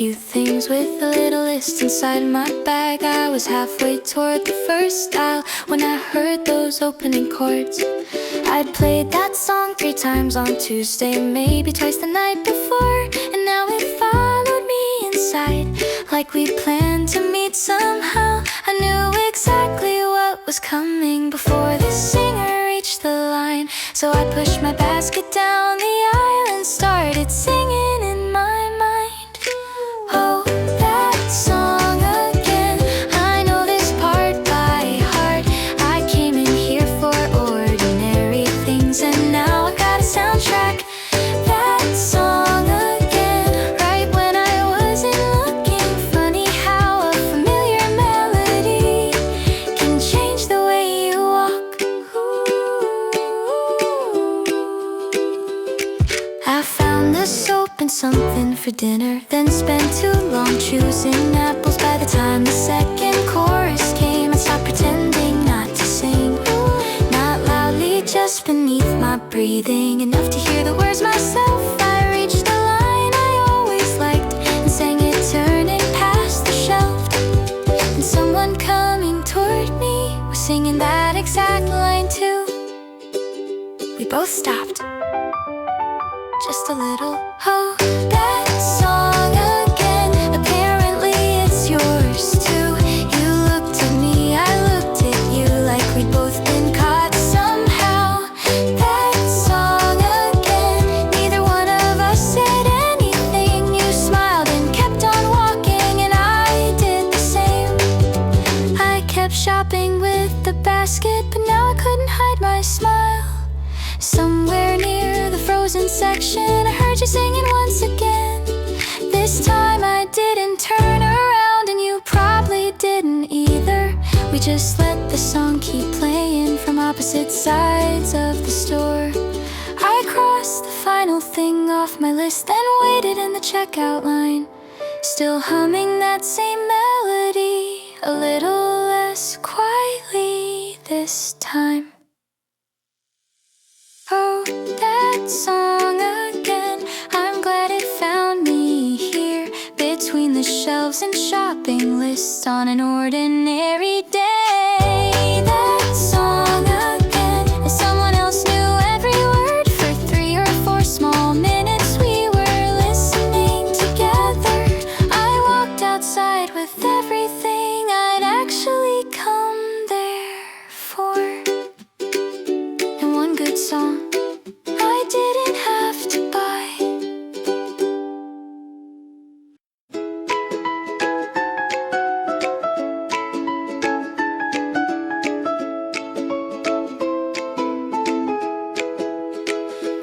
few things with a little list inside my bag. I was halfway toward the first aisle when I heard those opening chords. I'd played that song 3 times on Tuesday, maybe twice the night before, and now it followed me inside, like we planned to meet somehow. I knew exactly what was coming before the singer reached the line, so I pushed my basket down the aisle and started singing in my mind. Oh, that song again, I know this part by heart. I came in here for ordinary things, and now I got a soundtrack. That song again, right when I wasn't looking. Funny how a familiar melody can change the way you walk. I found the soap and something for dinner, then spent too long choosing apples. By the time the second chorus came, I stopped pretending not to sing. Not loudly, just beneath my breathing, enough to hear the words myself. I reached the line I always liked and sang it, turning past the shelf. And someone coming toward me was singing that exact line too. We both stopped, just a little. Oh, that song again, apparently it's yours too. You looked at me, I looked at you, like we'd both been caught somehow. That song again, neither one of us said anything. You smiled and kept on walking, and I did the same. I kept shopping with the basket, but now I couldn't hide my smile. Somewhere near the frozen section, I heard you singing once again. This time I didn't turn around, and you probably didn't either. We just let the song keep playing from opposite sides of the store. I crossed the final thing off my list, then waited in the checkout line, still humming that same melody, a little less quietly this time. Oh, that song again, I'm glad it found me here, between the shelves and shopping lists on an ordinary day. That song again, and someone else knew every word. For 3 or 4 small minutes we were listening together. I walked outside with everything I'd actually come there for, and one good song I didn't have to buy.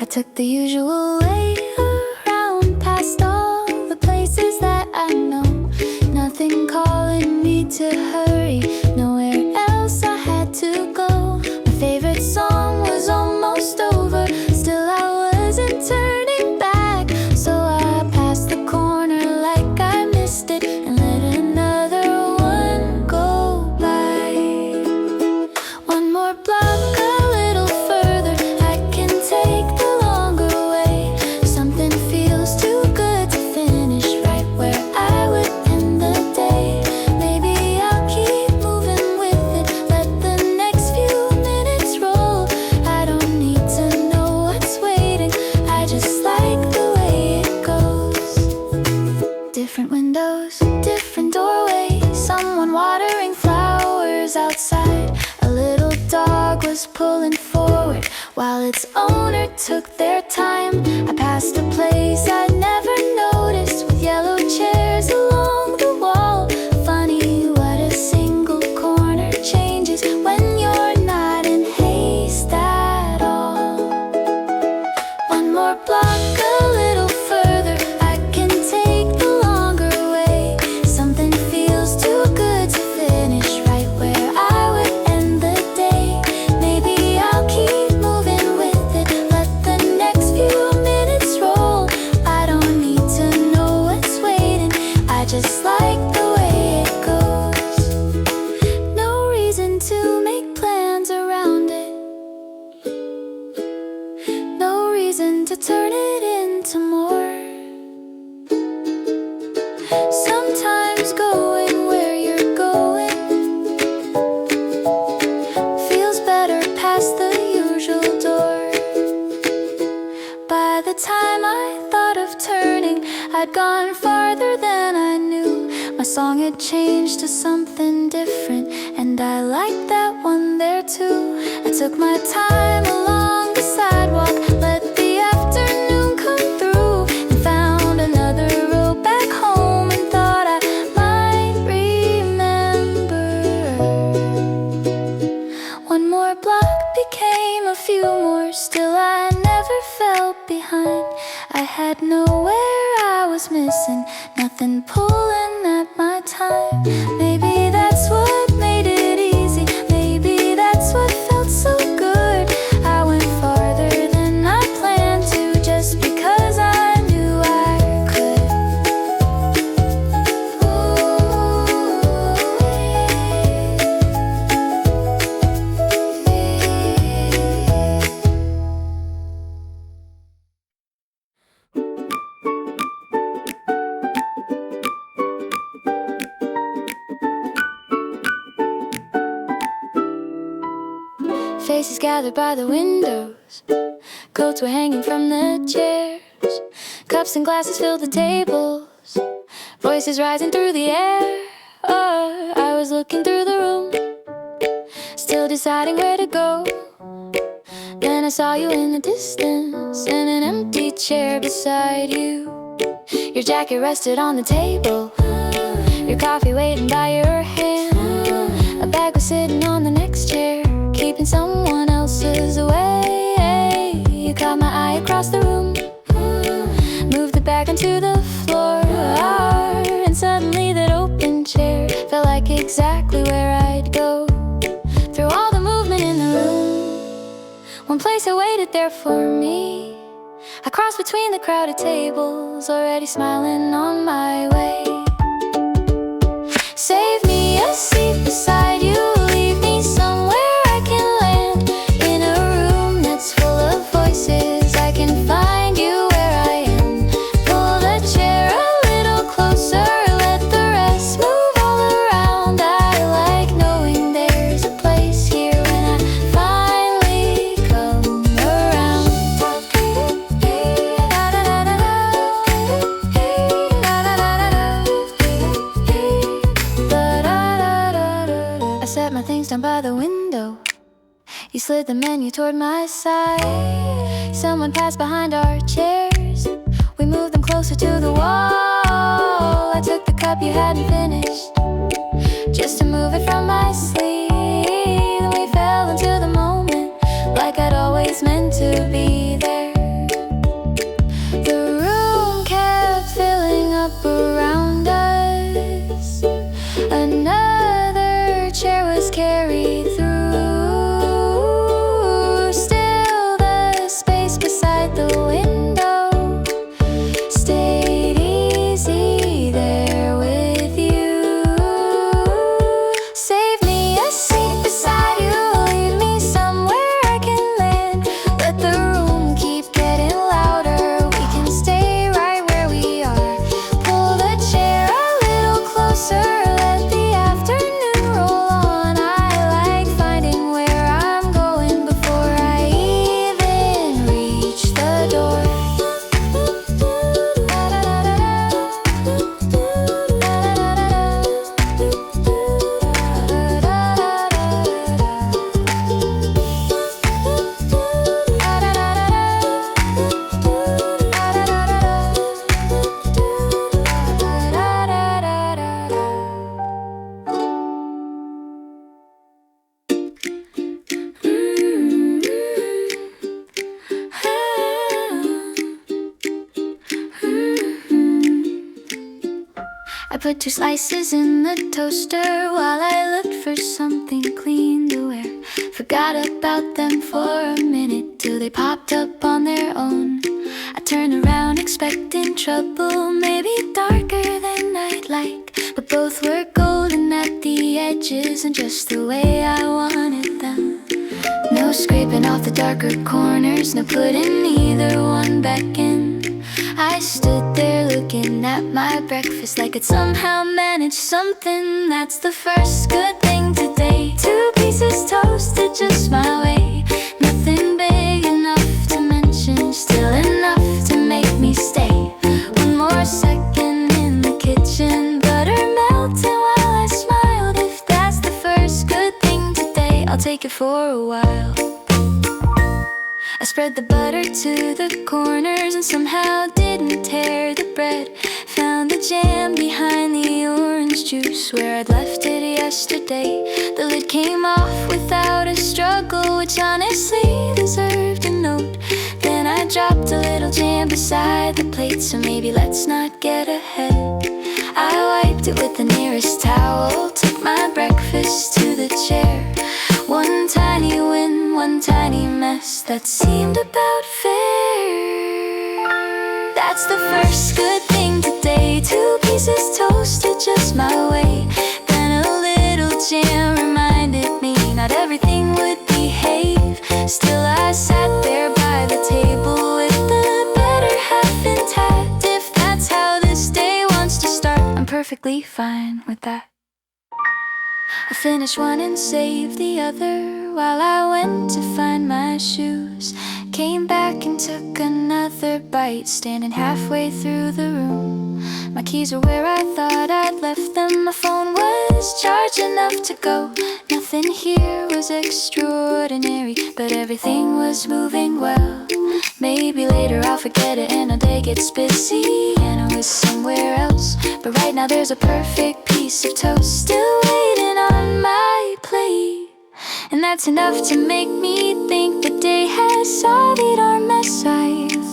I took the usual way around, past all the places that I know. Nothing calling me to hurry, nowhere else I had to go. My favorite song was almost over, still I wasn't turning back. So I passed the corner like I missed it, and let another one go by. One more block, a little further, I can take the longer way. Something feels too good to finish right where I would end the day. Maybe I'll keep moving with it, let the next few minutes roll. I don't need to know what's waiting, I just like the way it goes. Different windows, different doorways, someone watering flowers outside. A little dog was pulling forward while its owner took their time. I passed a place I'd never noticed, with yellow chairs along the wall. Funny what a single corner changes when you're not in haste at all. One more block, a little further, I can take the longer way. Something feels too good to finish right where I would end the day. Maybe I'll keep moving with it, let the next few minutes roll. had changed to something different, and I liked that one there too. I took my time along the sidewalk, let the afternoon come through, and found another road back home, and thought I might remember. One more block became a few more, still I never felt behind. I had nowhere I was missing, nothing pulling at my time. Maybe that's what made it easy, maybe that's what felt so good. I went farther than I planned to, just because I knew I could. Faces gathered by the windows, coats were hanging from the chairs, cups and glasses filled the tables, voices rising through the air. Oh, I was looking through the room, still deciding where to go. Then I saw you in the distance, in an empty chair beside you. Your jacket rested on the table, your coffee waiting by your hand. A bag was sitting on the next chair, keeping someone else's away. You caught my eye across the room, moved the bag onto the floor, and suddenly that open chair felt like exactly where I'd go. Through all the movement in the room, one place had waited there for me. I crossed between the crowded tables, already smiling on my way. Save me a seat beside you, leave me somewhere I can land, in a room that's full of voices. I can find you where I am. Pull the chair a little closer, let the rest move all around. I like knowing there's a place here when I finally come around. I set my things down by the window, you slid the menu toward my side. Someone passed behind our chairs, we moved them closer to the wall. I took the cup you hadn't finished, just to move it from my sleeve. And we fell into the moment, like I'd always meant to be there. The room kept filling up around us, another chair was carried through. Still the space beside the window stayed easy there with you. Save me a seat beside you, leave me somewhere I can land. Let the room keep getting louder, we can stay right where we are. Pull the chair a little closer, let the afternoon roll on. I like finding where I'm going before I even reach the door. I put 2 slices in the toaster while I looked for something clean to wear. Forgot about them for a minute till they popped up on their own. I turned around expecting trouble, maybe darker than I'd like, but both were golden at the edges and just the way I wanted them. No scraping off the darker corners, no putting either one back in. I stood there looking at my breakfast like I'd somehow managed something. That's the first good thing today. 2 pieces toasted just my way. Nothing big enough to mention, still enough to make me stay. One more second in the kitchen, butter melting take it for a while. I spread the butter to the corners and somehow didn't tear the bread. Found the jam behind the orange juice where I'd left it yesterday. The lid came off without a struggle, which honestly deserved a note. Then I dropped a little jam beside the plate, so maybe let's not get ahead. I wiped it with the nearest towel, took my breakfast to the chair. One tiny win, one tiny mess, that seemed about fair. That's the first good thing today. 2 pieces toasted just my way. Then a little jam reminded me not everything would behave. Still I sat there by the table with the better half intact. If that's how this day wants to start, I'm perfectly fine with that. I finished one and saved the other while I went to find my shoes. Came back and took another bite, standing halfway through the room. My keys were where I thought I'd left them. My phone was charged enough to go. Nothing here was extraordinary, but everything was moving well. Maybe later I'll forget it and our day gets busy and I was somewhere else. But right now there's a perfect piece of toast still waiting on my plate. And that's enough to make me think the day has solved our mess.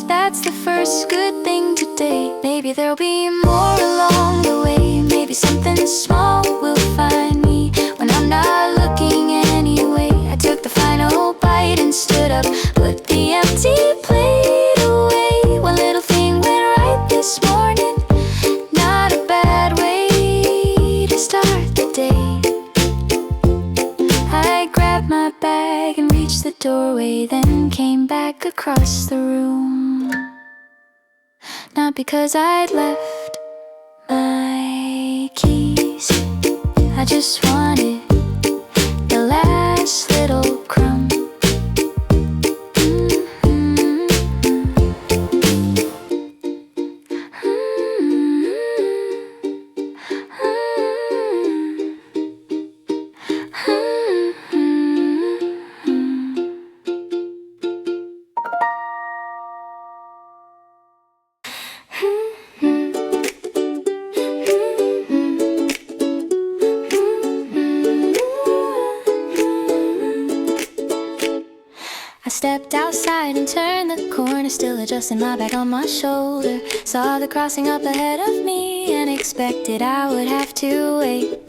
That's the first good thing today. Maybe there'll be more along the way. Maybe something small will find me when I'm not looking anyway. I took the final bite and stood up, put the empty plate away. One little thing went right this morning. Not a bad way to start the day. I grabbed my bag and reached the doorway, then came back across the room. Not because I'd left my keys, I just wanted the last little crumb. I stepped outside and turned the corner, still adjusting my bag on my shoulder. Saw the crossing up ahead of me and expected I would have to wait.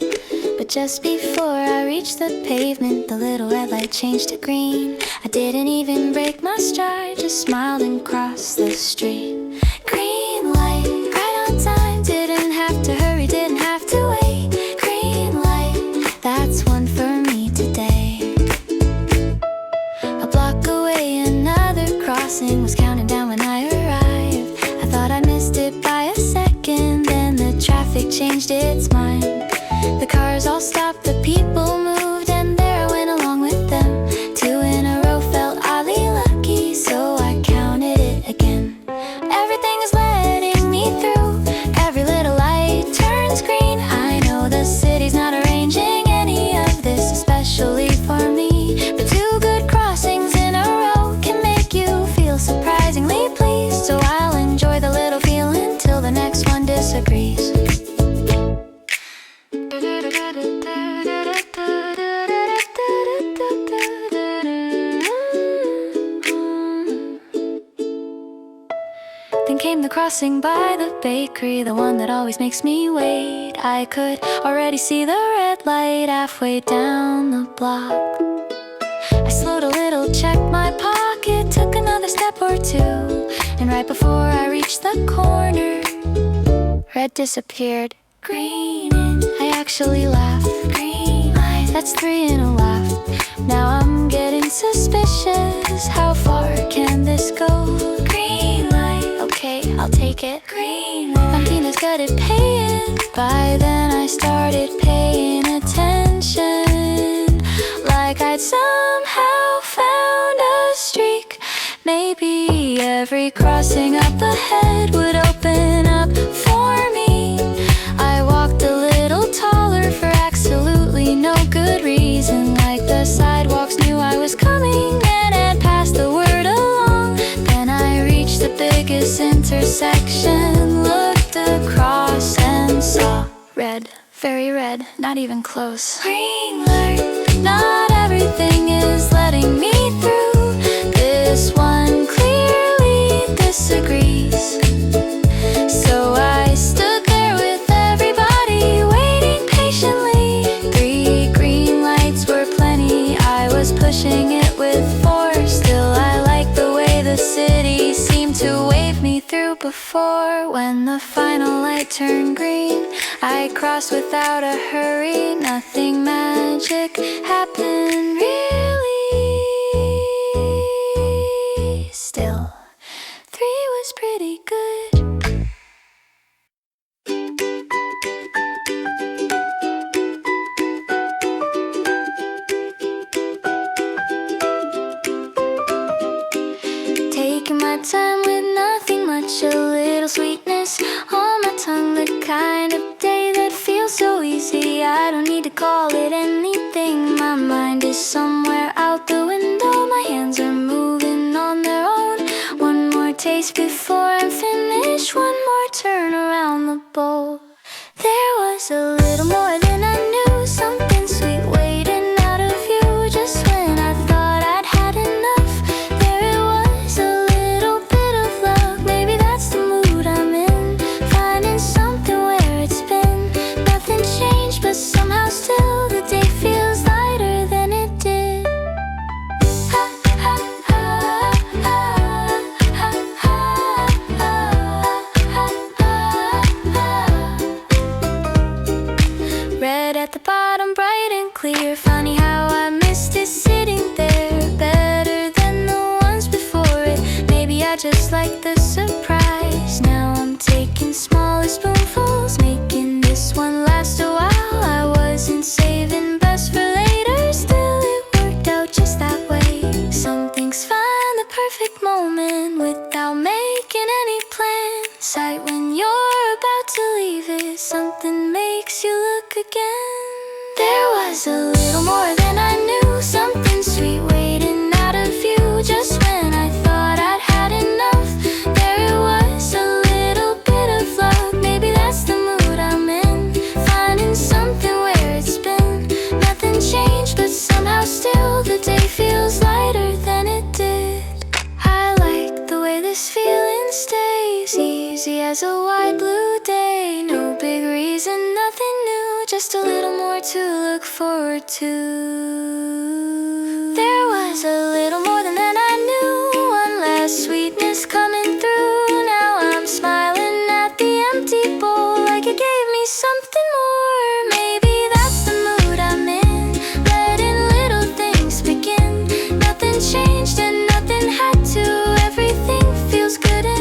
But just before I reached the pavement, the little red light changed to green. I didn't even break my stride, just smiled and crossed the street. Green light, right on time, didn't have to hurry, didn't have to wait. Green light, that's one for me today. A block away, another crossing was counting down when I arrived. I thought I missed it by a second, then the traffic changed its mind. The cars all stopped, the people moved, and there I went along with them. 2 in a row felt oddly lucky, so I counted it again. Everything is letting me through, every little light turns green. I know the city's not arranging any of this especially for me, but 2 good crossings in a row can make you feel surprisingly pleased. So I'll enjoy the little feeling till the next one disagrees. Then came the crossing by the bakery, the one that always makes me wait. I could already see the red light halfway down the block. I slowed a little, checked my pocket, took another step or 2, and right before I reached the corner, red disappeared. Green in, I actually laughed. Green light, that's 3 in a laugh. Now I'm getting suspicious. How far can this go? Green light, okay, I'll take it. Green light, I'm being as good at paying. By then I started paying attention, like I'd somehow found a streak. Maybe every crossing up ahead would open up for me. I walked a little taller for absolutely no good reason, like the sidewalk intersection, looked across and saw red, very red, not even close. Green light, not everything is letting me through. This one clearly disagrees. So I stood there with everybody waiting patiently. 3 green lights were plenty, I was pushing it with force. Still I like the way the city seemed to wave me through before. When the final light turned green, I crossed without a hurry. Nothing magic happened really. Still, 3 was pretty good. Taking my time with nothing much, a little sweetness on my tongue. The kind of day that feels so easy, I don't need to call it anything. My mind is somewhere out the window, my hands are moving on their own. One more taste before I'm finished, one more turn around the bowl. There was a little more than I knew, something sweet waiting out of you. Just when I thought I'd had enough, there it was, a little bit of love. Maybe that's the mood I'm in, finding something where it's been. Nothing changed, but somehow still the day feels lighter than it did. Red at the bottom, bright and clear. Funny how I missed it sitting there, better than the ones before it. Maybe I just like the surprise. Now I'm taking smaller spoonfuls, making this one last a while. I wasn't saving best for later, still it worked out just that way. Some things find the perfect moment without making any plans. Sight when you're about to leave it, something makes you look again. There was a little more than I knew, something sweet waiting out of you. Just when I thought I'd had enough, there it was, a little bit of love. Maybe that's the mood I'm in, finding something where it's been. Nothing changed, but somehow still the day feels lighter than it did. I like the way this feeling stays, easy as a wide blue day. No big reason, nothing new, just a little more to look forward to. There was a little more than I knew, one last sweetness coming through. Now I'm smiling at the empty bowl, like it gave me something more. Maybe that's the mood I'm in, letting little things begin. Nothing changed and nothing had to, everything feels good enough.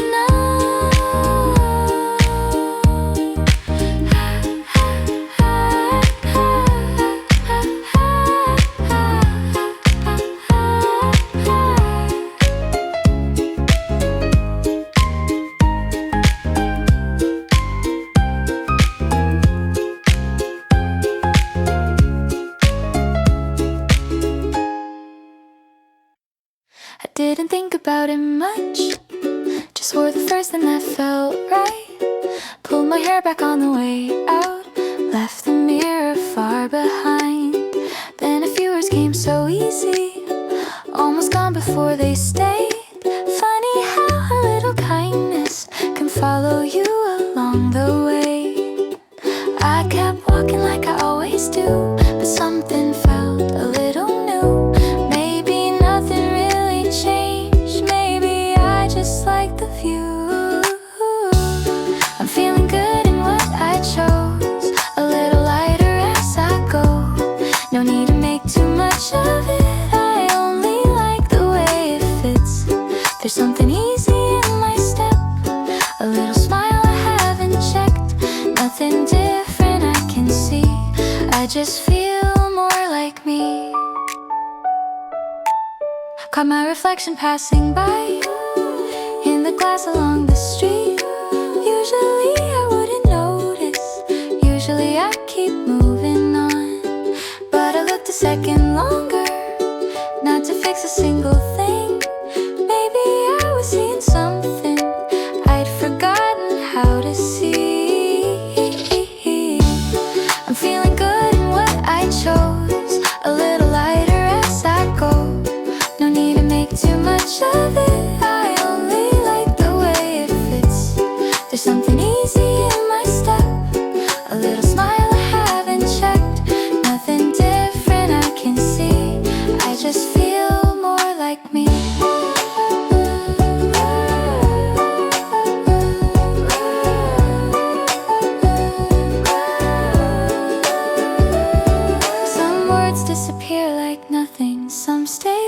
I didn't think about it much, just wore the first thing that felt right. Pulled my hair back on the way out, left the mirror far behind. Then a few words came so easy, almost gone before they stayed. Funny how a little kindness can follow you along the way. I kept walking like I always do, but something felt a little new. Maybe nothing really changed, maybe I just like the view. I'm feeling good in what I chose, a little lighter as I go. No need to make too much of it, I only like the way it fits. There's something easy in my step, a little smile I haven't checked. Nothing different I can see, I just feel more like me. Caught my reflection passing by in the glass along the street. Usually I wouldn't notice, usually I keep moving on. But I looked a second longer, not to fix a single thing. Maybe I was seeing something I'd forgotten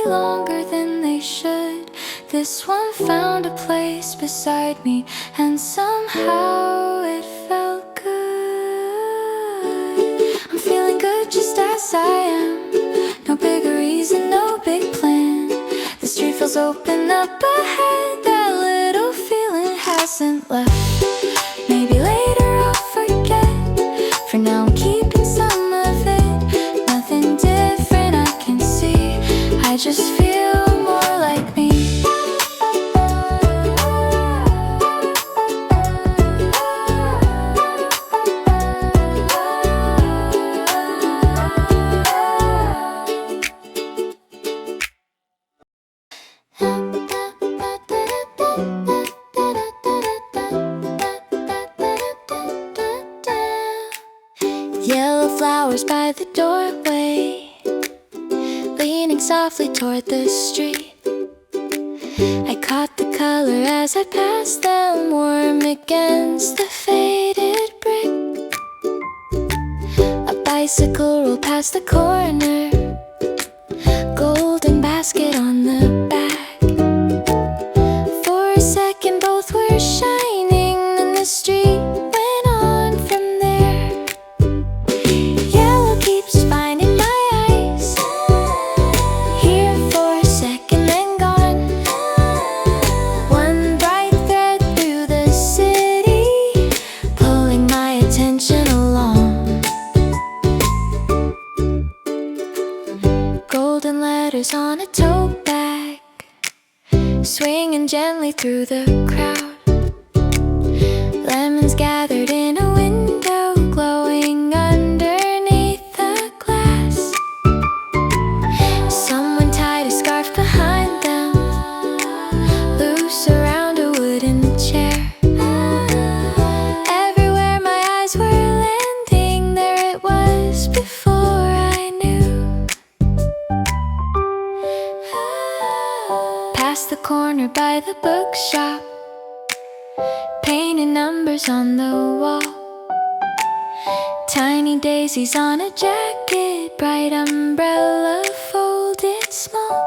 way longer than they should. This one found a place beside me, and somehow it felt good. I'm feeling good just as I am. No bigger reason, no big plan. The street feels open up ahead. That little feeling hasn't left. Maybe later I'll forget. For now I'm keeping some of it. Nothing different I can see. I just feel more like me. Yellow flowers by the doorway, leaning softly toward the street. I caught the color as I passed them, warm against the faded brick. A bicycle rolled past the corner, golden basket on the back. For a second both were shining, and the street went on from there. Yellow keeps finding my eyes, here for a second then gone. One bright thread through the city, pulling my attention along. Golden letters on a tote bag, swinging gently through the crowd. Lemons gathered in a window, glowing underneath the glass. Someone tied a scarf behind them, loose around a wooden chair. Everywhere my eyes were landing, there it was before I knew. Past the corner by the bookshop, painted numbers on the wall. Tiny daisies on a jacket, bright umbrella folded small.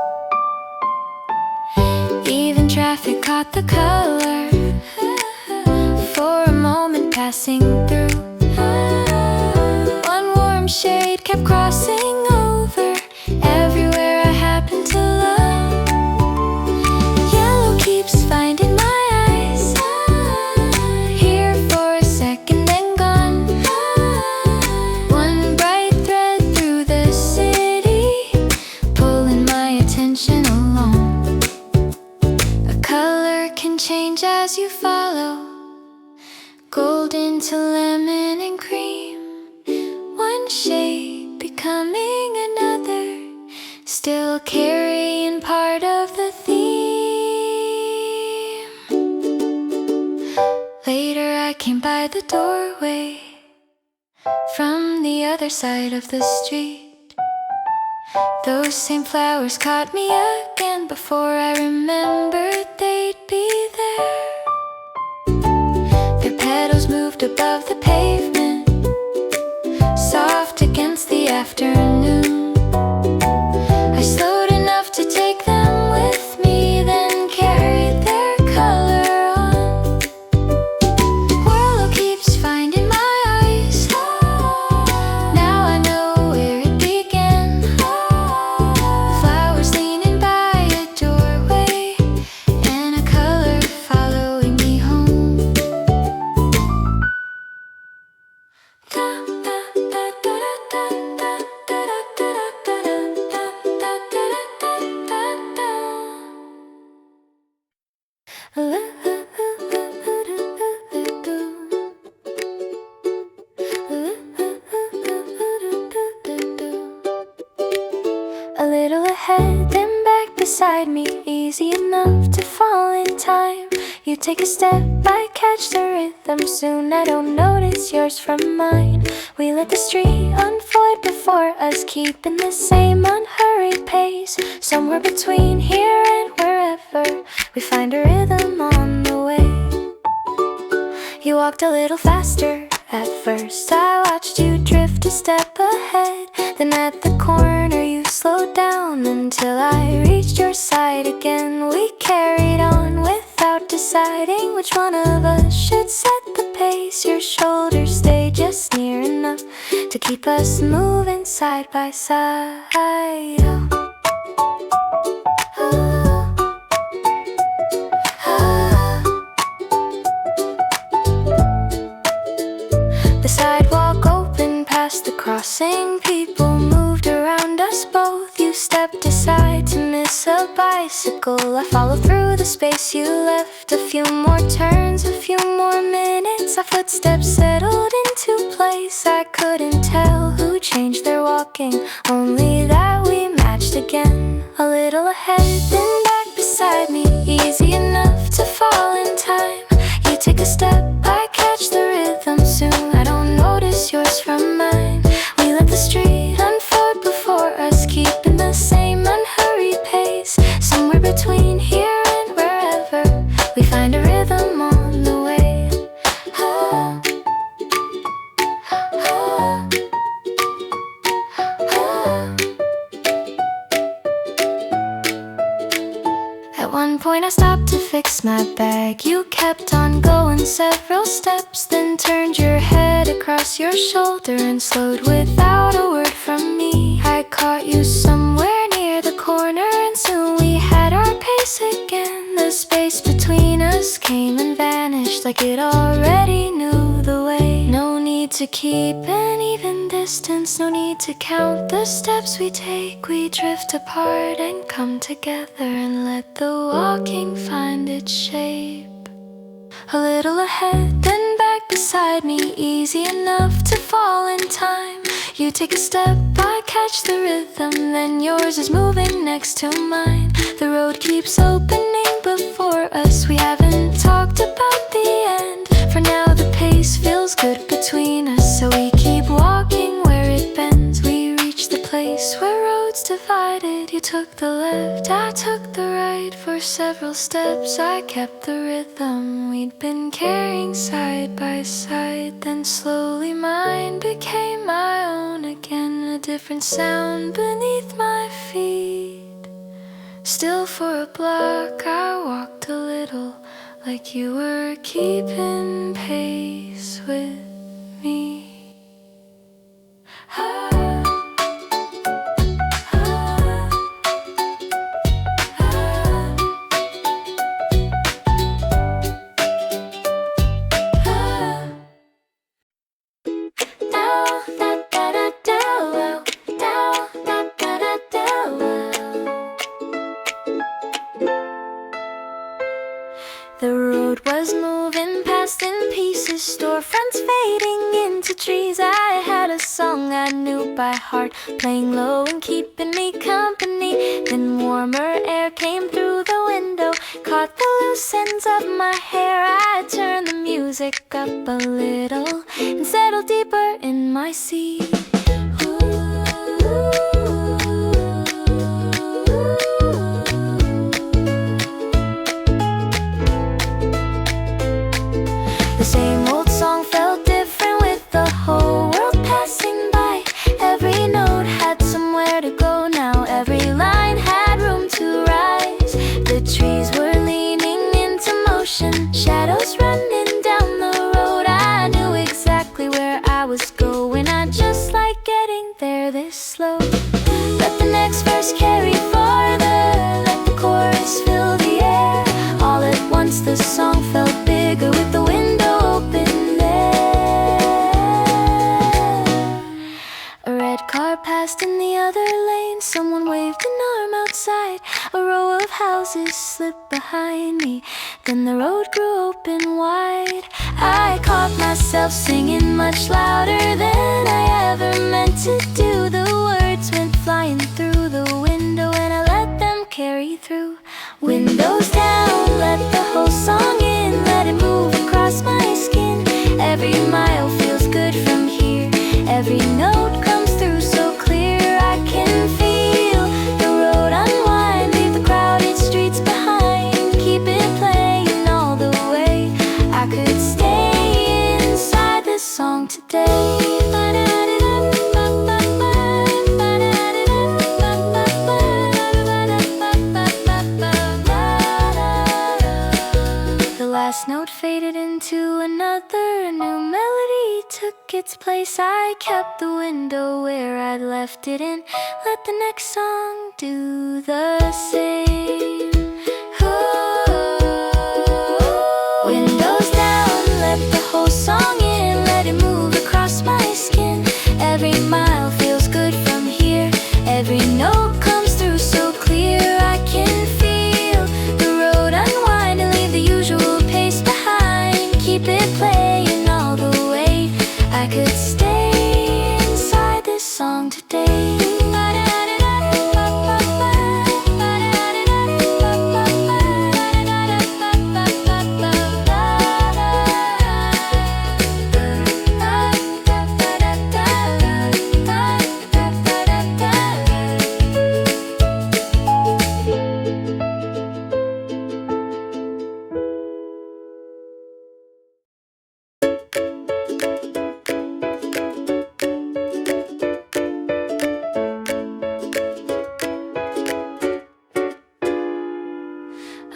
Even traffic caught the color, for a moment passing through. One warm shade kept crossing over, everywhere I happened to look. Yellow keeps finding my eyes, here for a second then gone. One bright thread through the city, pulling my attention along. A color can change as you follow, golden to lemon and cream. One shade becoming another, still carrying part of the theme. Later I came by the doorway, from the other side of the street. Those same flowers caught me again, before I remembered they'd be there. Their petals moved above the pavement, soft against the afternoon. I slowed enough to take them with me, then carried their color on. Whirl keeps finding my eyes, now I know where it began. Flowers leaning by a doorway, and a color following me home. A little ahead, then back beside me, easy enough to fall in time. You take a step, I catch the rhythm, soon I don't notice yours from mine. We let the street unfold before us, keeping the same unhurried pace. Somewhere between here and wherever, we find a rhythm on the way. You walked a little faster at first, I watched you drift a step ahead. Then at the corner you slow down until I reached your side again. We carried on without deciding which one of us should set the pace. Your shoulders stay just near enough to keep us moving side by side. The sidewalk opened past the crossing. People moved around us both. You stepped aside to miss a bicycle. I followed through the space you left. A few more turns, a few more minutes. Our footsteps settled into place. I couldn't tell who changed their walking, only that we matched again. A little ahead, then back beside me. Easy enough to fall in time. You take a step, I catch the rhythm soon. I don't notice yours from mine. We let the street unfold before us, keeping the same unhurried pace. Somewhere between here and wherever, we find a rhythm on the way. At one point I stopped to fix my bag. You kept on going several steps, then turned your head across your shoulder and slowed without a word from me. I caught you somewhere near the corner, and soon we had our pace again. The space between us came and vanished like it already knew the way. No need to keep an even distance, no need to count the steps we take. We drift apart and come together and let the walking find its shape. A little ahead, then back beside me. Easy enough to fall in time. You take a step, I catch the rhythm, then yours is moving next to mine. The road keeps opening before us. We haven't talked about the end. For now the pace feels good between us, so we keep walking where it bends. We reach the place where roads divided. You took the left, I took the right. For several steps I kept the rhythm we'd been carrying side by side. Then slowly mine became my own again, a different sound beneath my feet. Still for a block I walked a little, like you were keeping pace with me. The road was moving past in pieces, storefronts fading into trees. I had a song I knew by heart, playing low and keeping me company. Then warmer air came through the window, caught the loose ends of my hair. I turned the music up a little and settled deeper in my seat. The same old song felt different with the whole world passing by. Every note had somewhere to go now, every line had room to rise. The trees were leaning into motion, shadows running down the road. I knew exactly where I was going, I just like getting there this slow. Let the next verse carry farther, let the chorus fill the air. All at once the song felt bigger with the window open there. A red car passed in the other lane, someone waved an arm outside. A row of houses slipped behind me, then the road grew open wide. I caught myself singing much louder than I ever meant to do. The words went flying through the window and I let them carry through. Windows down, let the whole song in, let it move across my skin. Every mile feels good from here, every note comes through so clear. I can feel the road unwind, leave the crowded streets behind. Keep it playing all the way, I could stay inside this song today. its place. I kept the window where I'd left it and let the next song do the same. Windows down, let the whole song in, let it move across my skin. Every mile feels good from here, every note comes through so clear. I can feel the road unwind and leave the usual pace behind. Keep it playing all the way, I could stay inside this song today.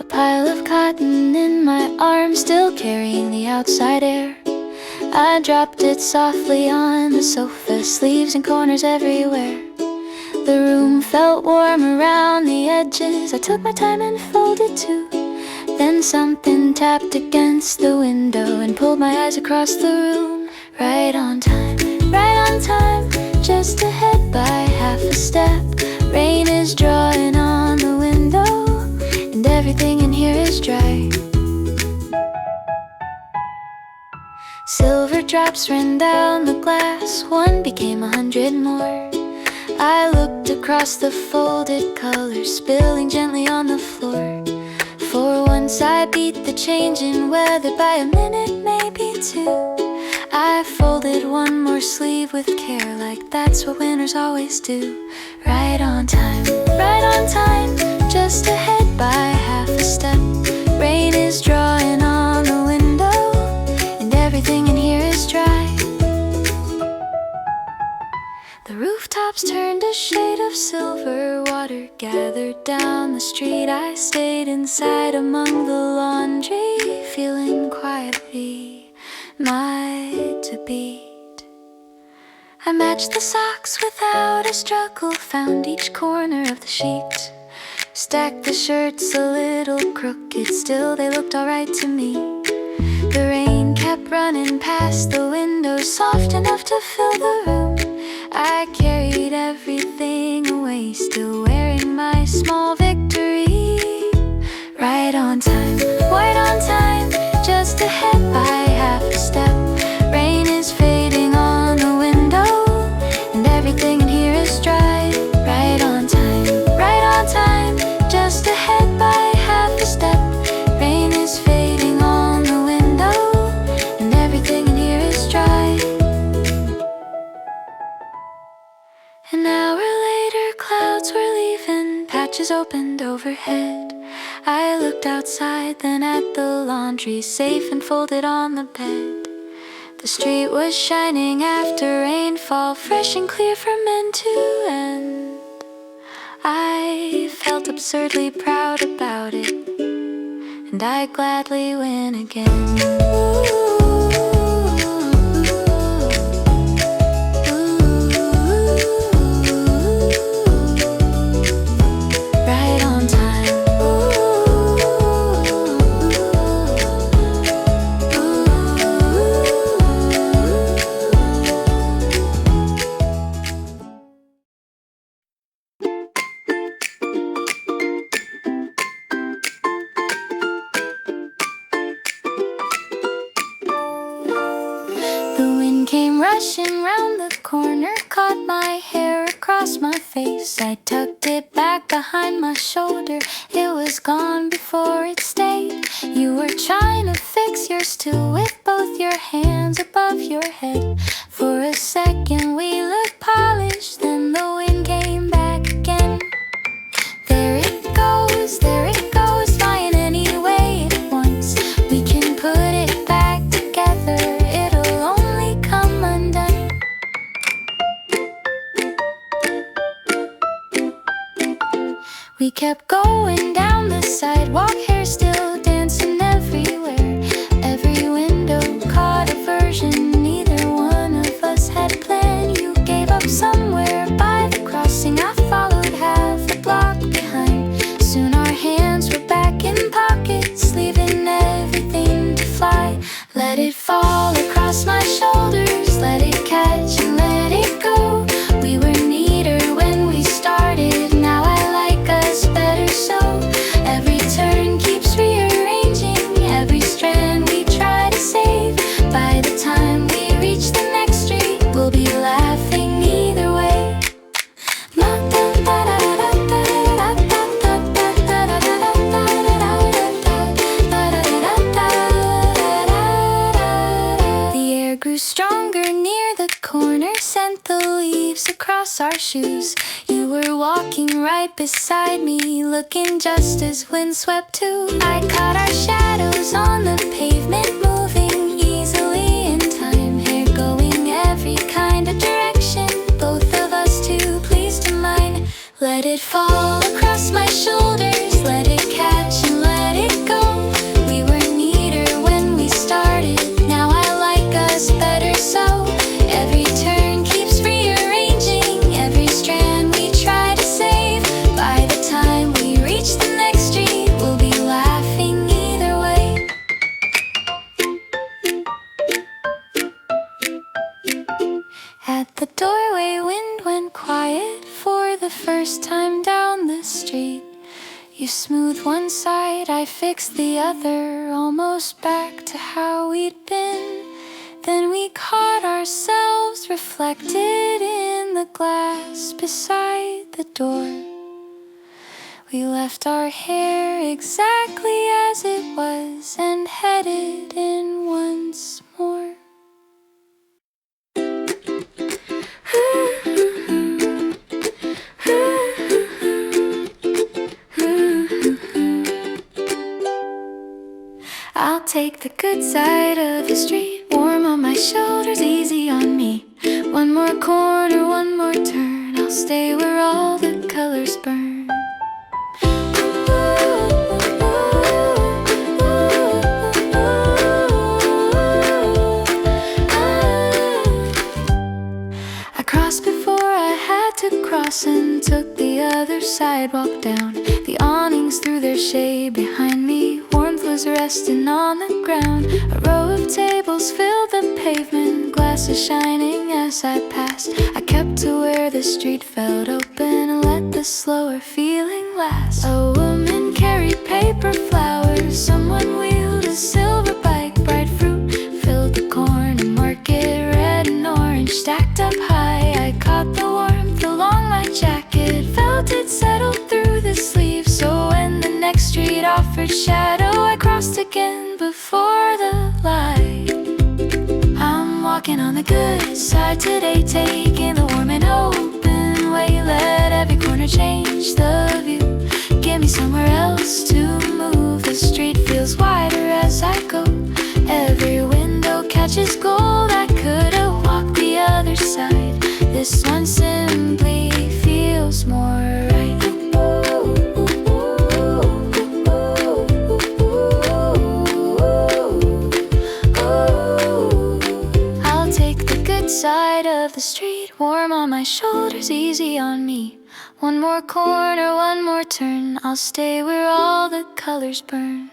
A pile of cotton in my arms, still carrying the outside air. I dropped it softly on the sofa, sleeves and corners everywhere. The room felt warm around the edges. I took my time and folded too. Then something tapped against the window and pulled my eyes across the room. Right on time, just ahead by half a step. Rain is drawing on the window, and everything in here is dry. Silver drops ran down the glass, one became 100 more. I looked across the folded colors, spilling gently on the floor. For once I beat the change in weather by a minute, maybe two. I folded one more sleeve with care, like that's what winners always do. Right on time, just ahead by half a step. Rain is drawing on the window, and everything in here is dry. The rooftops turned a shade of silver, water gathered down the street. I stayed inside among the laundry, feeling quietly my to beat. I matched the socks without a struggle, found each corner of the sheet. Stacked the shirts a little crooked, still they looked alright to me. The rain kept running past the window, soft enough to fill the room. I carried everything away, still wearing my small victory. Right on time, just ahead by half a step. Rain is fading on the window, and everything in here is dry. Right on time, just ahead by half a step. Rain is fading on the window, and everything in here is dry. An hour later, clouds were leaving, patches opened overhead. I looked outside, then at the laundry, safe and folded on the bed. The street was shining after rainfall, fresh and clear from end to end. I felt absurdly proud about it, and I gladly win again. Right on time. Came rushing round the corner, caught my hair across my face. I tucked it back behind my shoulder, it was gone before it stayed. You were trying to fix yours too, with both your hands above your head. For a second we looked polished, then the wind came back again. There it goes, flying any way it wants. We can put it back together, it'll only come undone. We kept going down the sidewalk, hair still dancing everywhere. Every window caught a version, neither one of across our shoes. You were walking right beside me, looking just as windswept too. I caught our shadows on the pavement, moving easily in time, hair going every kind of direction, both of us too pleased to mind. Let it fall across my shoulders, let it catch and let it go. We were neater when we started, now I like us better so. Every turn keeps rearranging, every strand we try to save. By the time we reach the next street, we'll be laughing either way. At the doorway, wind went quiet for the first time down the street. You smoothed one side, I fixed the other, almost back to how we'd been. Then we caught ourselves reflected in the glass beside the door. We left our hair exactly as it was and headed in once more. I'll take the good side of the street, warm on my shoulders, easy on me. One more corner, one more turn, I'll stay where all the colors burn. I crossed before I had to cross and took the other sidewalk down. The awnings threw their shade behind me, warmth was resting on the ground. A row of tables filled the pavement, glasses shining as I passed. I kept to where the street felt open and let the slower feeling last. A woman carried paper flowers, someone wheeled a silver bike. Bright fruit filled the corner market, red and orange stacked up high. I caught the warmth along my jacket, felt it settle through the sleeves. So when the next street offered shadow, I crossed again before the light. I'm walking on the good side today, taking the warm and open way. Let every corner change the view, give me somewhere else to move. The street feels wider as I go, every window catches gold. I could have walked the other side, this one simply feels more right. I'll take the good side of the street, warm on my shoulders, easy on me. One more corner, one more turn, I'll stay where all the colors burn.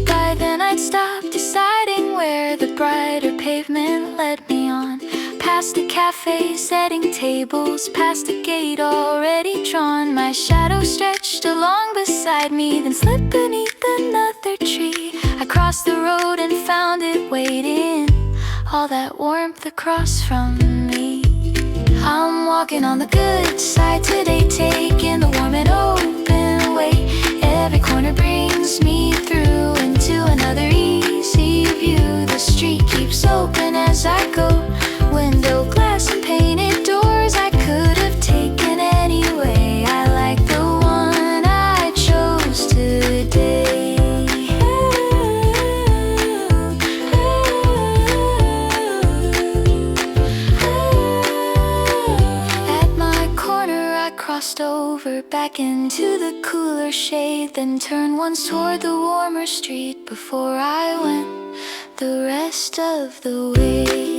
By then I'd stopped deciding where the brighter pavement led me on. Past the cafe setting tables, past the gate already drawn. My shadow stretched along beside me, then slipped beneath another tree. I crossed the road and found it waiting, all that warmth across from me. I'm walking on the good side today, taking the warm and open way. Every corner brings me through into another easy view. The street keeps open as I go, window glass and painted doors I could have taken anyway. I like the one I chose today. At my corner I crossed over back into the cooler shade, then turned once toward the warmer street before I went the rest of the way.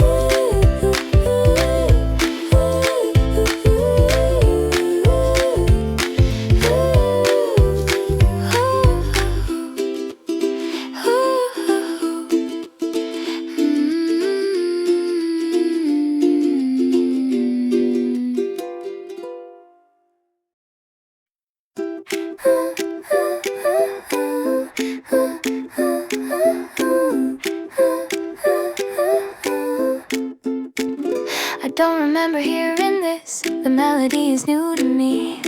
I don't remember hearing this, the melody is new to me.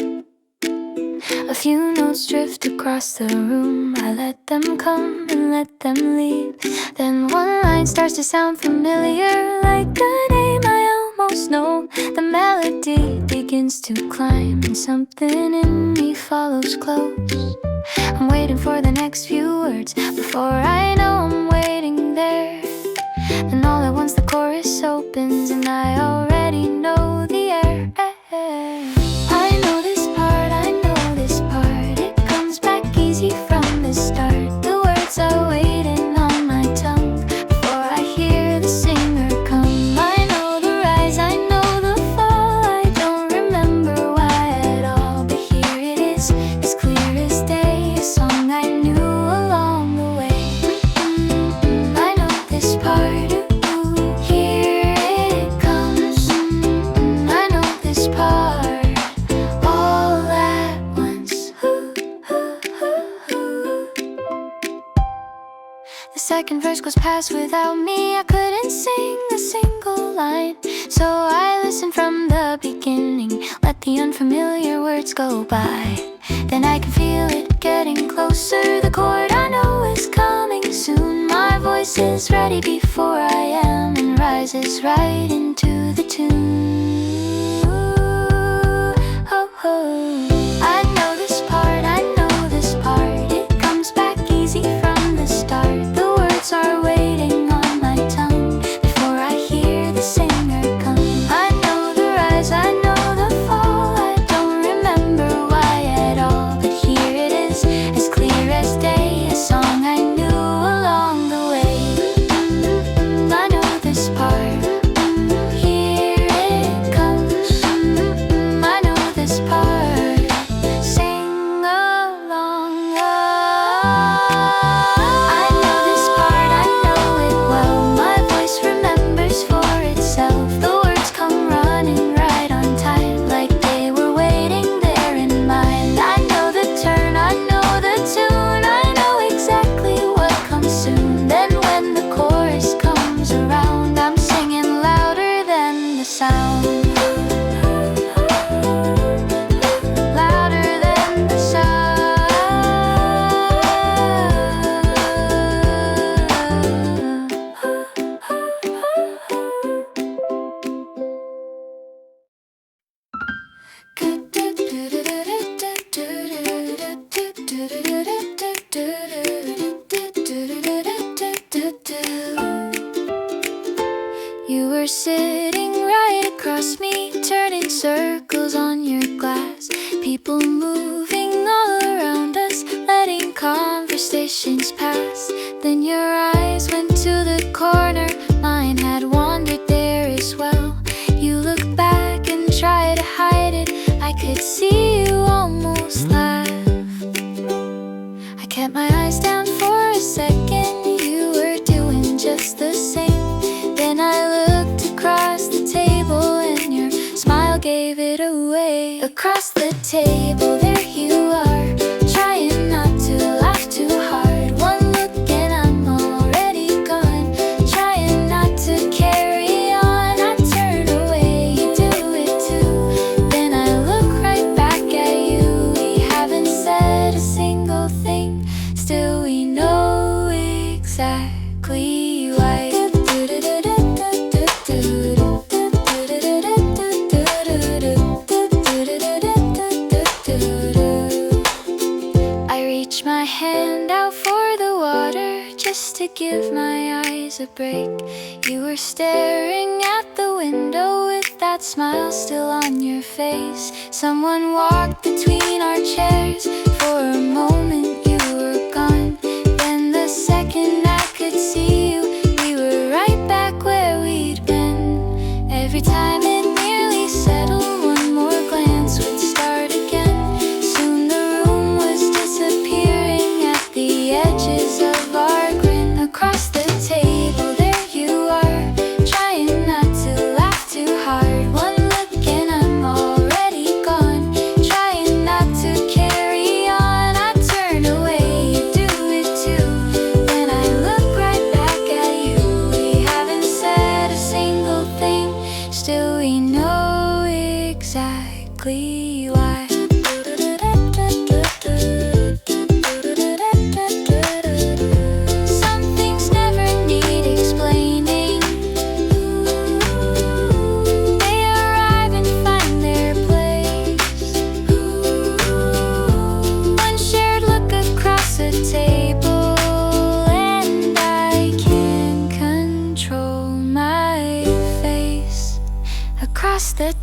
A few notes shadows drift across the room. I let them come and let them leave. Then one line starts to sound familiar, like a name I almost know. The melody begins to climb and something in me follows close. I'm waiting for the next few words. Before I know I'm waiting there, then all at once the chorus opens and I already know the air. I know this part, I know this part. It comes back easy from the start. The words are waiting on my tongue before I hear the singer come. I know the rise, I know the fall. I don't remember why at all, but here it is, as clear as day. A song I knew along the way. I know this part. Here it comes. I know this part. All at once. The second verse goes past without me. I couldn't sing a single line, so I listened from the beginning. Let the unfamiliar words go by. Then I can feel it getting closer. The chord I know is coming soon. My voice is ready before I am, and rises right into the tune. Oh, oh. I know this part, I know this part. It comes back easy from the start. The words are waiting on my tongue before I hear the singer come. I know the rise, I know the fall. I don't remember why at all, but here it is, as clear as day. A song I knew along the way. I know this part. Here it comes. I know this part. Sing along. I know this part, I know it well. My voice remembers for itself. The words come running right on time, like they were waiting there in mind. I know the turn, I know the tune. I know exactly what comes soon. Then when the chorus comes around, I'm singing louder than the sound. Louder than the sound. You were sitting right across me, turning circles on your glass. People moving all around us, letting conversations pass. Then your eyes went to the corner, mine had wandered there as well. You looked back and tried to hide it. I could see you almost laugh. I kept my eyes down for a second. You were doing just the same. Then I looked across the table and your smile gave it away. Across the table, there you are, trying not to laugh too hard. One look and I'm already gone, trying not to carry on. I turn away, you do it too. Then I look right back at you. We haven't said a single thing, still we know exactly why. I reached my hand out for the water just to give my eyes a break. You were staring at the window with that smile still on your face. Someone walked between our chairs. For a moment you were gone. Then the second I could see you, we were right back where we'd been. Every time it nearly settled, one more glance would start again. Soon the room was disappearing at the edges of our grin. Across the table, there you are, trying not to laugh too hard. One look and I'm already gone, trying not to carry on. I turn away, you do it too. Then I look right back at you. We haven't said a single thing, still we know exactly why.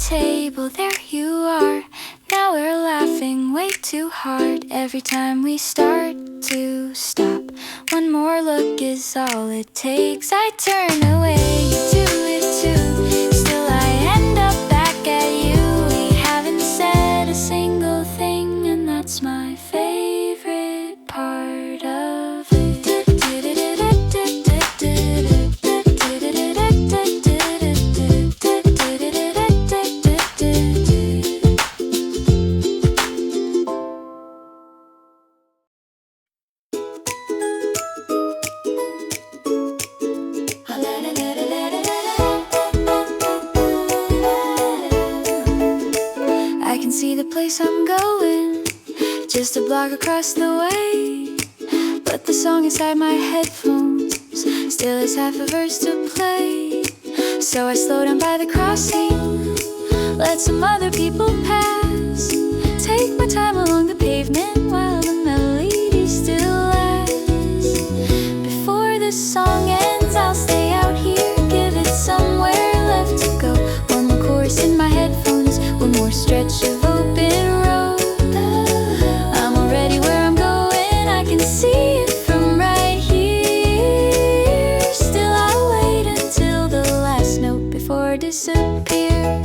table, there you are. Now we're laughing way too hard. Every time we start to stop, one more look is all it takes. I turn away, you do it too. Still I end up back at you. We haven't said a single thing, and that's my favorite part of it. I can see the place I'm going, just a block across the way. But the song inside my headphones still has half a verse to play. So I slow down by the crossing, let some other people pass. Take my time along the pavement while the melody still lasts. Before the song ends, I'll stay out here, give it somewhere left to go. One more chorus in my headphones, one more stretch of open road. I'm already where I'm going, I can see it from right here. Still I'll wait until the last note before I disappear.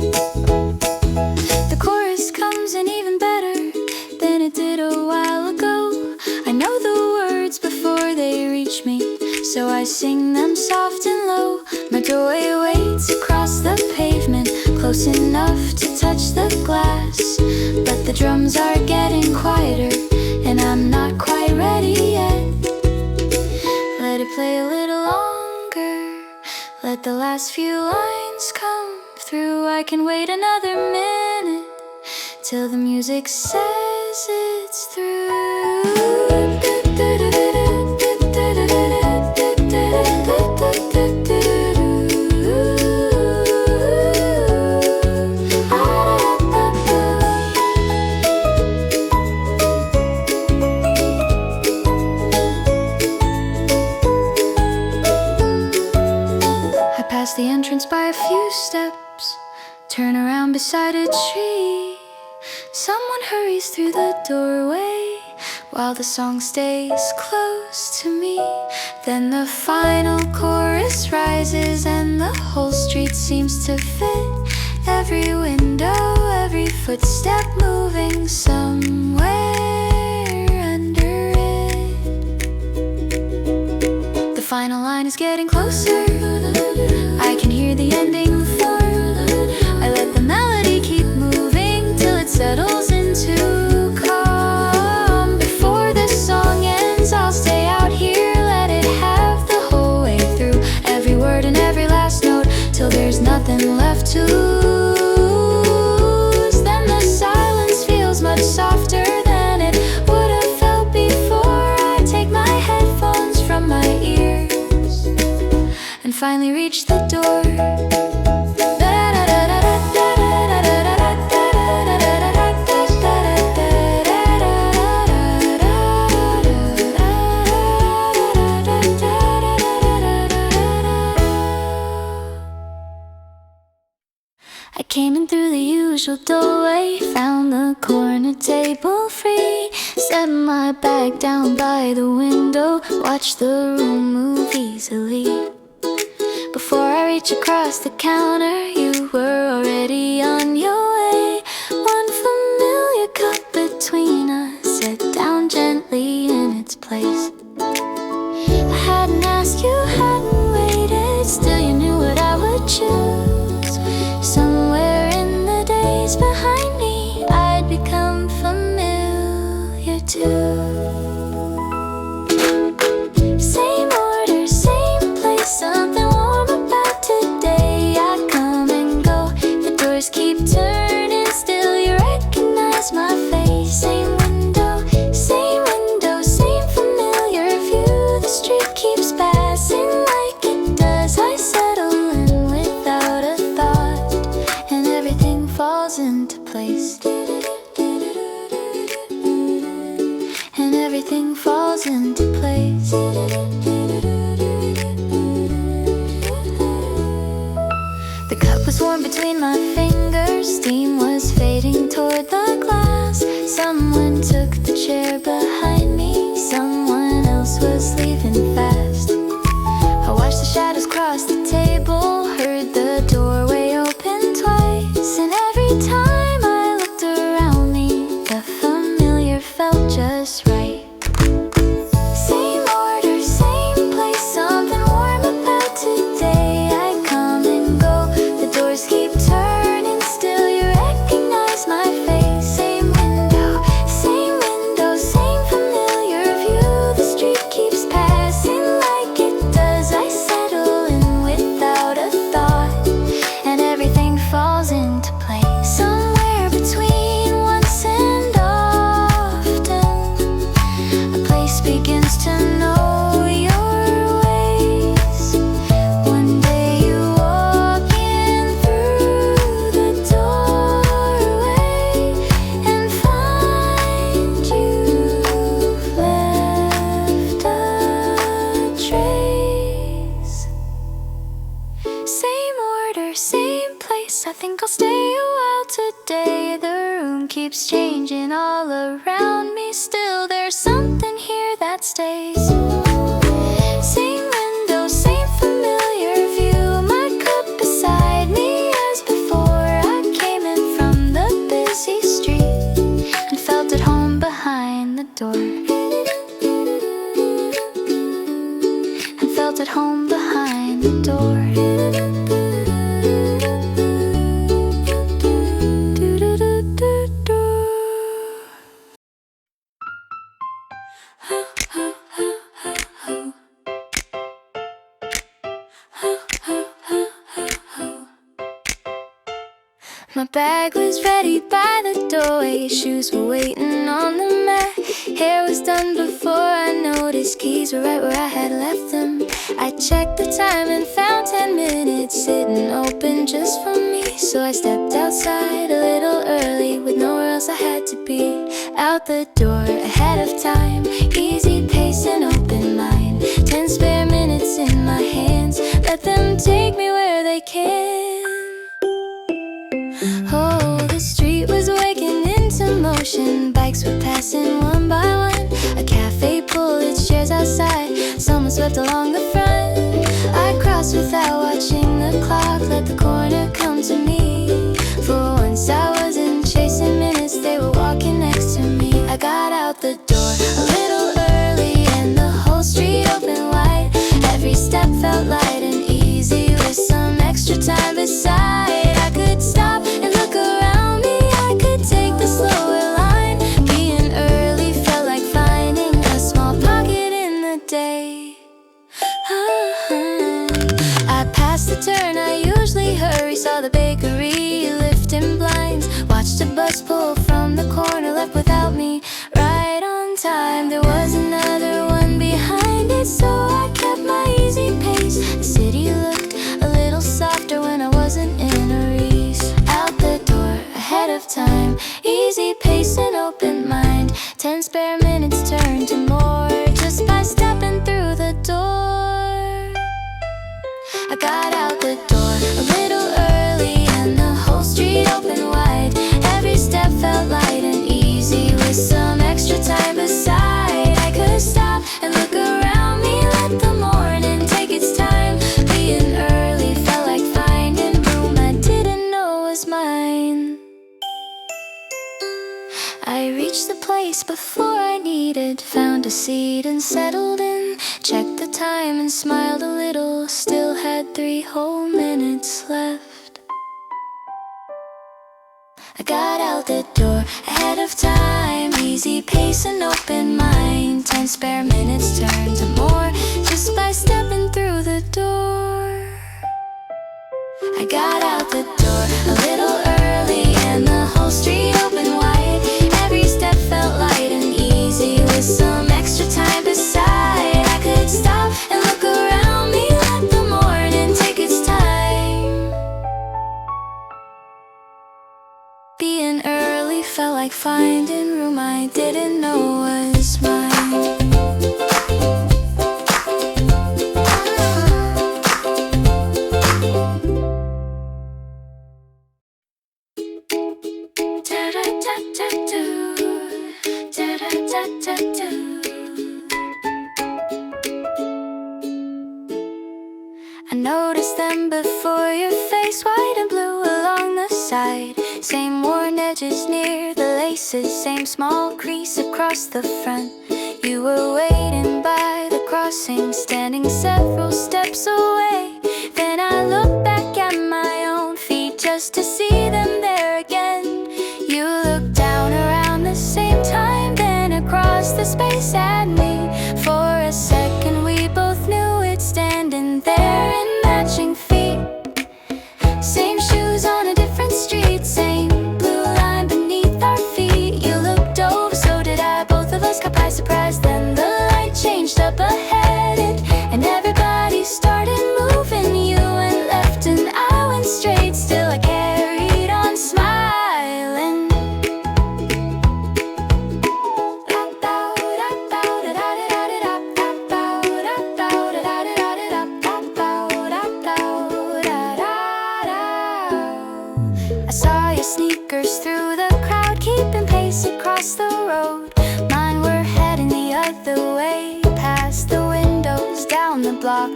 The chorus comes in even better than it did a while ago. I know the words before they reach me, so I sing them soft and low. My doorway waits across the pavement, close enough to touch the glass. But the drums are getting quieter, and I'm not quite ready yet. Let it play a little longer, let the last few lines come through. I can wait another minute till the music says it's through. Past the entrance by a few steps, turn around beside a tree. Someone hurries through the doorway while the song stays close to me. Then the final chorus rises and the whole street seems to fit. Every window, every footstep moving somewhere under it. The final line is getting closer, I can hear the ending form. I let the melody keep moving till it settles into calm. Before the song ends, I'll stay out here, let it have the whole way through. Every word and every last note, till there's nothing left to lose. Then the silence feels much softer than it would have felt before. I take my headphones from my ears and finally reach the door. I came in through the usual doorway, found the corner table free. Set my bag down by the window, watch the room move easily. Before I reach across the counter, you were already on your way. One familiar cup between us, set down gently in its place. I hadn't asked, you hadn't waited, still you knew what I would choose. Somewhere in the days behind me, I'd become familiar too. Same order, same place, something warm about today. I come and go, the doors keep turning, still you recognize my face. Same window, same familiar view. The street keeps passing like it does. I settle in without a thought, and everything falls into place. And was leaving fast. I watched the shadows cross the table, heard the doorway open twice, and every time I looked around me, the familiar felt just right. Same order, same place, something warm about today. I come and go, the doors keep turning, still you recognize my face. Same window, same familiar view. The street keeps passing like it does. I settle in without a thought, and everything falls into place. Somewhere between once and often, a place begins to know your ways. One day you walk in through the doorway and find you've left a trace. Same order, same place, I think I'll stay a while today. The room keeps changing all around me, still there's something here that stays. Same window, same familiar view, my cup beside me as before. I came in from the busy street and felt at home behind the door, and felt at home behind the door. My bag was ready by the doorway, shoes were waiting on the mat. Hair was done before I noticed, keys were right where I had left them. I checked the time and found 10 minutes sitting open just for me. So I stepped outside a little early with nowhere else I had to be. Out the door ahead of time, easy pace and open mind. 10 spare minutes in my hands, let them take me where they can. Oh, the street was waking into motion, bikes were passing one by one. A cafe pulled its chairs outside, someone swept along the front. I crossed without watching the clock, let the corner come to me. For once I wasn't chasing minutes, they were walking next to me. I got out the door a little early and the whole street open wide. Every step felt light and easy with some extra time beside. I could stop and look around me, I could take the slower line. Being early felt like finding a small pocket in the day. I passed the turn I usually hurry, saw the bakery lifting blinds, watched a bus pull from the corner, left without me right on time. There was another one behind it, so I kept my easy pace. The city looked a little softer when I wasn't in a race. Out the door ahead of time, easy pace and open mind. 10 spare minutes turned to more just by stepping through the door. I got out the door a little early and the whole street open wide. Every step felt light and easy with some extra time beside. I could stop and look around me, let the morning take its time. Being early felt like finding room I didn't know was mine. I reached the place before I needed, found a seat and settled in. Checked the time and smiled a little, still had 3 whole minutes left. I got out the door ahead of time, easy pace and open mind. 10 spare minutes turned to more just by stepping through the door. I got out the door a little early and the whole street open wide. Every step felt light and easy with some extra time beside. I could stop and look around me, let the morning take its time. Being early felt like finding room I didn't know was mine. notice them before your face, white and blue along the side. Same worn edges near the laces, same small crease across the front. You were waiting by the crossing, standing several steps away. Then I looked back at my own feet just to see them there again. You looked down around the same time, then across the space at me. For a second we both knew it, standing there in matching feet. Same shoes on a different street, same blue line beneath our feet. You looked over, so did I, both of us caught by surprise. Then the light changed up ahead, and everybody started moving. You went left and I went straight, still I carried on smiling. I saw your sneakers through the crowd, keeping pace across the road. Mine were heading the other way, past the windows down the block.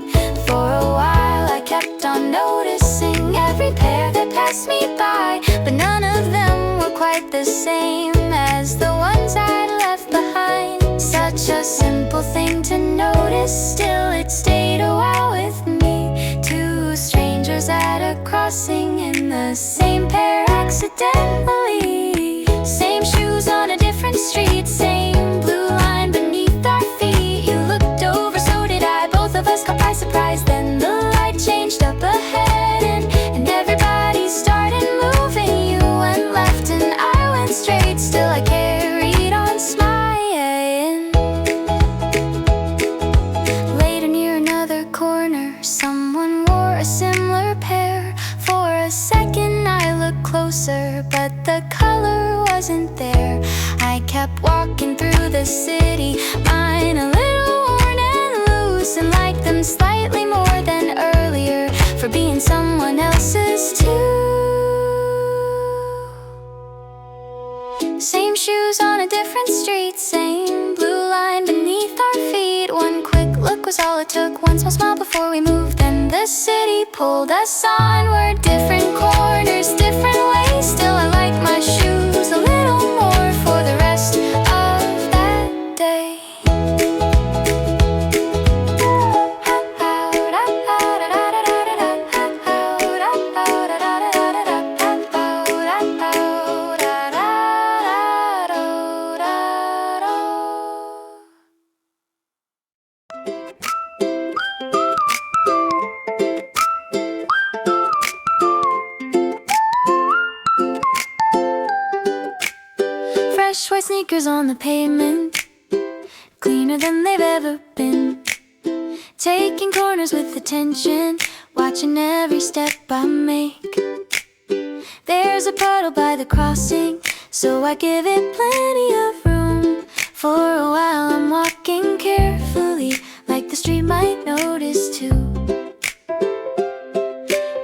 For a while I kept on noticing every pair that passed me by, but none of them were quite the same as the ones I'd left behind. Such a simple thing to notice, still it stayed a while with me. Two strangers at a crossing in the same pair accidentally. Same shoes on a different street, same blue line beneath our feet. You looked over, so did I, both of us caught by surprise. Then the light changed up ahead, and everybody started moving. You went left and I went straight, still I carried on smiling. Later near another corner, someone wore a similar pair. For a second I looked closer, but the color wasn't there. I kept walking through the city, mine a little worn and loose, and like them slightly more than earlier for being someone else's too. Same shoes on a different street, same blue line beneath our feet. One quick look was all it took, one small smile before we moved. Then the city pulled us onward, different corners, different ways. Still I like my shoes a little more for the rest of that day. Fresh white sneakers on the pavement, cleaner than they've ever been. Taking corners with attention, watching every step I make. There's a puddle by the crossing, so I give it plenty of room. For a while I'm walking carefully, like the street might notice too.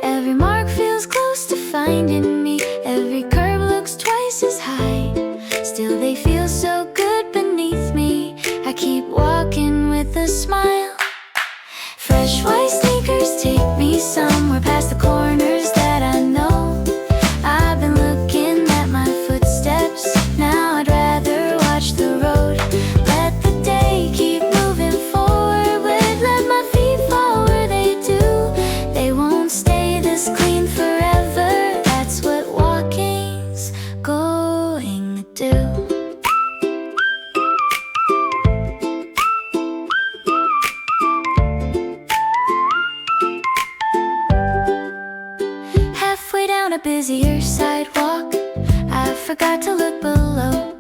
Every mark feels close to finding me, every curve looks twice as high. Still they feel so good beneath me, I keep walking with a smile. Fresh white sneakers take me somewhere past the corners that I know. I've been looking at my footsteps, now I'd rather watch the road. Let the day keep moving forward, let my feet fall where they do. They won't stay this clean forever, that's what walking's going to do. Halfway down a busier sidewalk, I forgot to look below.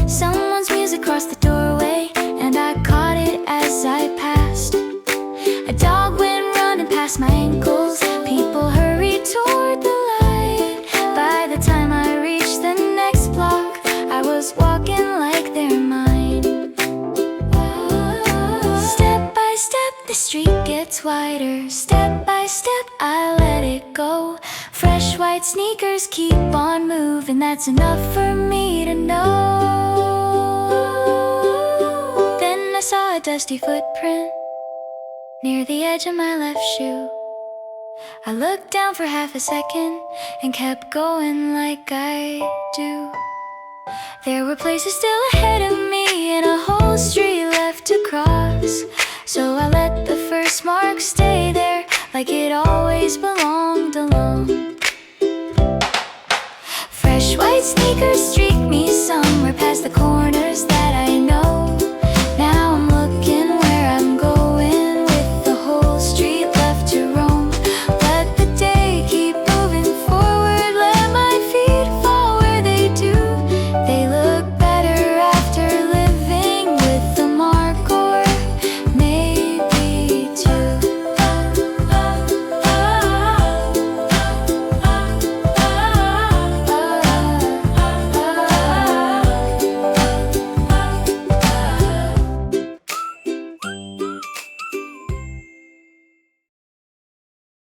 Someone's music crossed the doorway, and I caught it as I passed. A dog went running past my ankles, people hurried toward the light. By the time I reached the next block, I was walking like they're mine. Step by step the street gets wider, step by step I let it go. Fresh white sneakers keep on moving, that's enough for me to know. Then I saw a dusty footprint, near the edge of my left shoe. I looked down for half a second and kept going like I do. There were places still ahead of me and a whole street left to cross. So I let the first mark stay there like it always belonged alone. Fresh white sneakers streak me somewhere past the corners